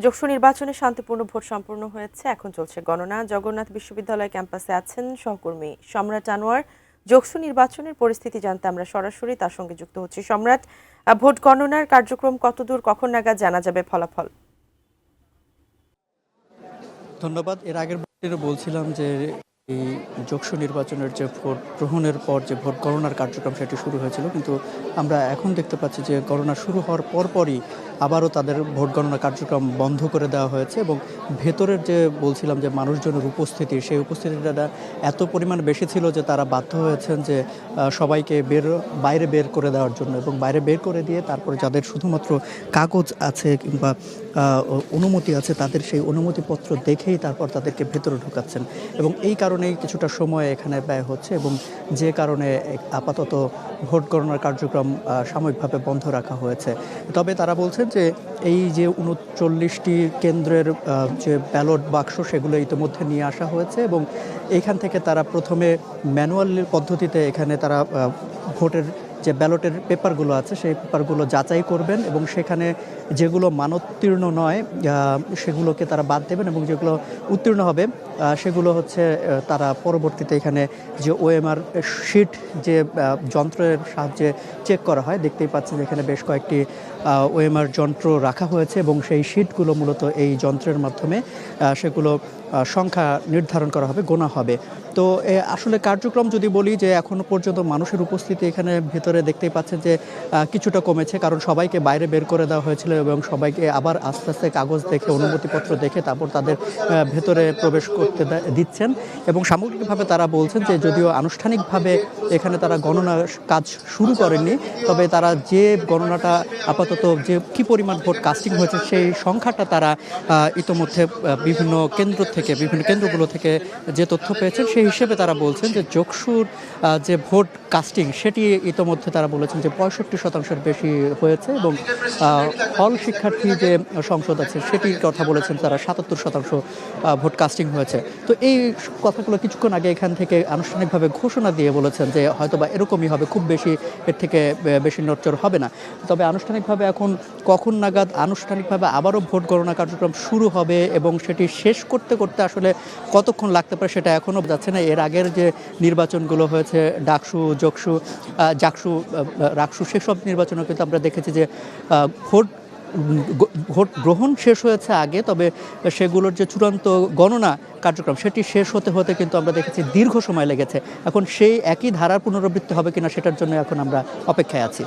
যশোর নির্বাচনে শান্তিপূর্ণ ভোট সম্পন্ন হয়েছে। এখন চলছে গণনা। জগন্নাথ বিশ্ববিদ্যালয় ক্যাম্পাসে আছেন সহকর্মী সম্রাট আনোয়ার। যশোর নির্বাচনের পরিস্থিতি জানতে আমরা সরাসরি তার সঙ্গে যুক্ত হচ্ছি। সম্রাট, ভোট গণনার কার্যক্রম কতদূর, কখন নাগাদ জানা যাবে ফলাফল? ধন্যবাদ। এর আগের বলছিলাম যে এই যশোর নির্বাচনের যে ভোট গ্রহণের পর যে ভোট গণনার কার্যক্রম সেটি শুরু হয়েছিল, কিন্তু আমরা এখন দেখতে পাচ্ছি যে গণনা শুরু হওয়ার পরপরই আবারও তাদের ভোট গণনা কার্যক্রম বন্ধ করে দেওয়া হয়েছে এবং ভেতরের যে বলছিলাম যে মানুষজনের উপস্থিতি, সেই উপস্থিতিটা এত পরিমাণ বেশি ছিল যে তারা বাধ্য হয়েছেন যে সবাইকে বাইরে বের করে দেওয়ার জন্য, এবং বাইরে বের করে দিয়ে তারপরে যাদের শুধুমাত্র কাগজ আছে কিংবা অনুমতি আছে তাদের সেই অনুমতিপত্র দেখেই তারপর তাদেরকে ভেতরে ঢোকাচ্ছেন, এবং এই কারণেই কিছুটা সময় এখানে ব্যয় হচ্ছে এবং যে কারণে আপাতত ভোট গণনার কার্যক্রম সাময়িকভাবে বন্ধ রাখা হয়েছে। তবে তারা বলছেন যে এই যে ৩৯টি কেন্দ্রের যে ব্যালট বাক্স সেগুলো ইতিমধ্যে নিয়ে আসা হয়েছে এবং এইখান থেকে তারা প্রথমে ম্যানুয়াল পদ্ধতিতে এখানে তারা ভোটের যে ব্যালটের পেপারগুলো আছে সেই পেপারগুলো যাচাই করবেন এবং সেখানে যেগুলো মানোত্তীর্ণ নয় সেগুলোকে তারা বাদ দেবেন এবং যেগুলো উত্তীর্ণ হবে সেগুলো হচ্ছে তারা পরবর্তীতে এখানে যে ওএমআর শিট যে যন্ত্রের সাহায্যে চেক করা হয়, দেখতেই পাচ্ছেন এখানে বেশ কয়েকটি ওএমআর যন্ত্র রাখা হয়েছে এবং সেই শিটগুলো মূলত এই যন্ত্রের মাধ্যমে সেগুলো সংখ্যা নির্ধারণ করা হবে, গোনা হবে। তো আসলে কার্যক্রম যদি বলি যে এখনো পর্যন্ত মানুষের উপস্থিতি এখানে ভেতরে দেখতেই পাচ্ছেন যে কিছুটা কমেছে, কারণ সবাইকে বাইরে বের করে দেওয়া হয়েছিল এবং সবাইকে আবার আস্তে আস্তে কাগজ দেখে অনুমতিপত্র দেখে তারপর তাদের ভেতরে প্রবেশ করতে দিচ্ছেন। এবং সামগ্রিকভাবে তারা বলছেন যে যদিও আনুষ্ঠানিকভাবে এখানে তারা গণনার কাজ শুরু করেননি, তবে তারা যে গণনাটা আপাতত যে কী পরিমাণ ভোট কাস্টিং হয়েছে সেই সংখ্যাটা তারা ইতোমধ্যে বিভিন্ন কেন্দ্রগুলো থেকে যে তথ্য পেয়েছেন সেই হিসেবে তারা বলছেন যে যশোর যে ভোট কাস্টিং সেটি ইতোমধ্যে তারা বলেছেন যে 65% বেশি হয়েছে এবং হল শিক্ষার্থী যে সংসদ আছে সেটির কথা বলেছেন তারা 77% ভোট কাস্টিং হয়েছে। তো এই কথাগুলো কিছুক্ষণ আগে এখান থেকে আনুষ্ঠানিকভাবে ঘোষণা দিয়ে বলেছেন যে হয়তোবা এরকমই হবে, খুব বেশি এর থেকে বেশি নড়চড় হবে না। তবে আনুষ্ঠানিকভাবে এখন কখন নাগাদ আনুষ্ঠানিকভাবে আবারও ভোট গণনা কার্যক্রম শুরু হবে এবং সেটি শেষ করতে করতে আসলে কতক্ষণ লাগতে পারে সেটা এখনও যাচ্ছে না। এর আগের যে নির্বাচনগুলো হয়েছে ডাকসু, জাকসু, রাকসু, সেসব নির্বাচনে কিন্তু আমরা দেখেছি যে ভোট গ্রহণ শেষ হয়েছে আগে, তবে সেগুলোর যে চূড়ান্ত গণনা কার্যক্রম সেটি শেষ হতে হতে কিন্তু আমরা দেখেছি দীর্ঘ সময় লেগেছে। এখন সেই একই ধারার পুনরাবৃত্তি হবে কিনা সেটার জন্য এখন আমরা অপেক্ষায় আছি।